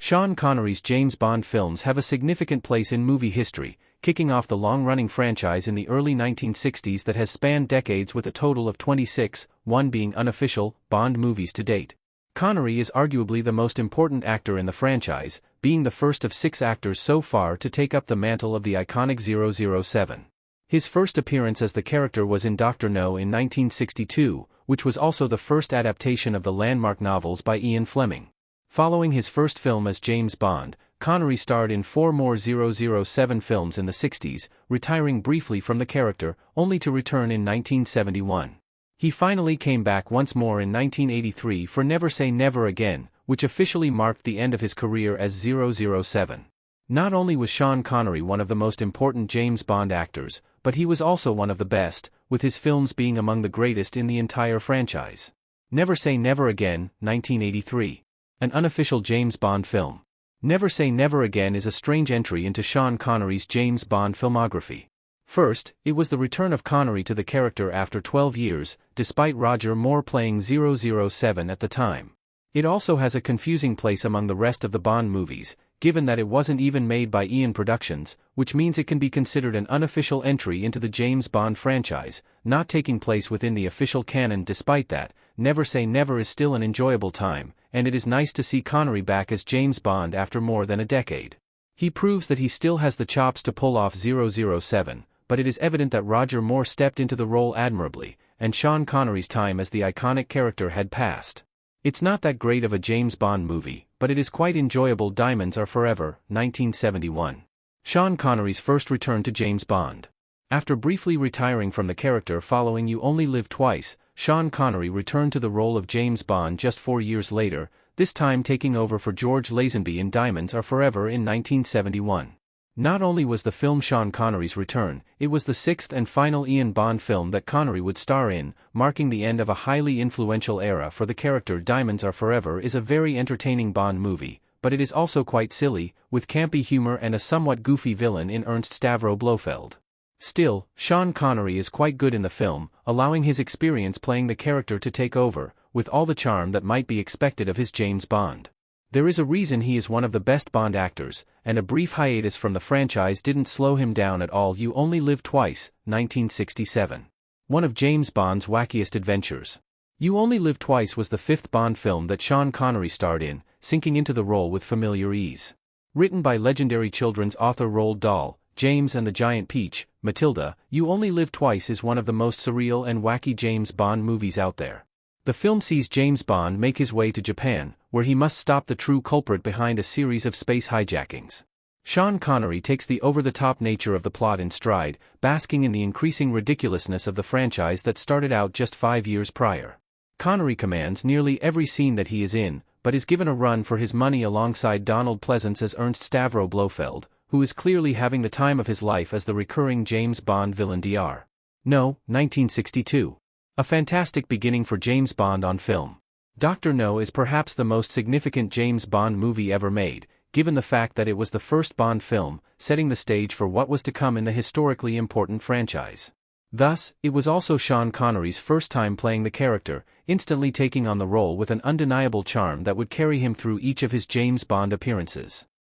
Sean Connery's James Bond films have a significant place in movie history, kicking off the long-running franchise in the early 1960s that has spanned decades with a total of 26, one being unofficial, Bond movies to date. Connery is arguably the most important actor in the franchise, being the first of 6 actors so far to take up the mantle of the iconic 007. His first appearance as the character was in Dr. No in 1962, which was also the first adaptation of the landmark novels by Ian Fleming. Following his first film as James Bond, Connery starred in 4 more 007 films in the 60s, retiring briefly from the character, only to return in 1971. He finally came back once more in 1983 for Never Say Never Again, which officially marked the end of his career as 007. Not only was Sean Connery one of the most important James Bond actors, but he was also one of the best, with his films being among the greatest in the entire franchise. Never Say Never Again, 1983. An unofficial James Bond film. Never Say Never Again is a strange entry into Sean Connery's James Bond filmography. First, it was the return of Connery to the character after 12 years, despite Roger Moore playing 007 at the time. It also has a confusing place among the rest of the Bond movies, given that it wasn't even made by Eon Productions, which means it can be considered an unofficial entry into the James Bond franchise, not taking place within the official canon. Despite that, Never Say Never is still an enjoyable time, and it is nice to see Connery back as James Bond after more than a decade. He proves that he still has the chops to pull off 007, but it is evident that Roger Moore stepped into the role admirably, and Sean Connery's time as the iconic character had passed. It's not that great of a James Bond movie, but it is quite enjoyable. Diamonds Are Forever, 1971. Sean Connery's first return to James Bond. After briefly retiring from the character following You Only Live Twice, Sean Connery returned to the role of James Bond just 4 years later, this time taking over for George Lazenby in Diamonds Are Forever in 1971. Not only was the film Sean Connery's return, it was the 6th and final Ian Bond film that Connery would star in, marking the end of a highly influential era for the character. Diamonds Are Forever is a very entertaining Bond movie, but it is also quite silly, with campy humor and a somewhat goofy villain in Ernst Stavro Blofeld. Still, Sean Connery is quite good in the film, allowing his experience playing the character to take over, with all the charm that might be expected of his James Bond. There is a reason he is one of the best Bond actors, and a brief hiatus from the franchise didn't slow him down at all. You Only Live Twice, 1967. One of James Bond's wackiest adventures. You Only Live Twice was the 5th Bond film that Sean Connery starred in, sinking into the role with familiar ease. Written by legendary children's author Roald Dahl, James and the Giant Peach, Matilda, You Only Live Twice is one of the most surreal and wacky James Bond movies out there. The film sees James Bond make his way to Japan, where he must stop the true culprit behind a series of space hijackings. Sean Connery takes the over-the-top nature of the plot in stride, basking in the increasing ridiculousness of the franchise that started out just 5 years prior. Connery commands nearly every scene that he is in, but is given a run for his money alongside Donald Pleasance as Ernst Stavro Blofeld, who is clearly having the time of his life as the recurring James Bond villain. Dr. No, 1962. A fantastic beginning for James Bond on film. Dr. No is perhaps the most significant James Bond movie ever made, given the fact that it was the first Bond film, setting the stage for what was to come in the historically important franchise. Thus, it was also Sean Connery's first time playing the character, instantly taking on the role with an undeniable charm that would carry him through each of his James Bond appearances.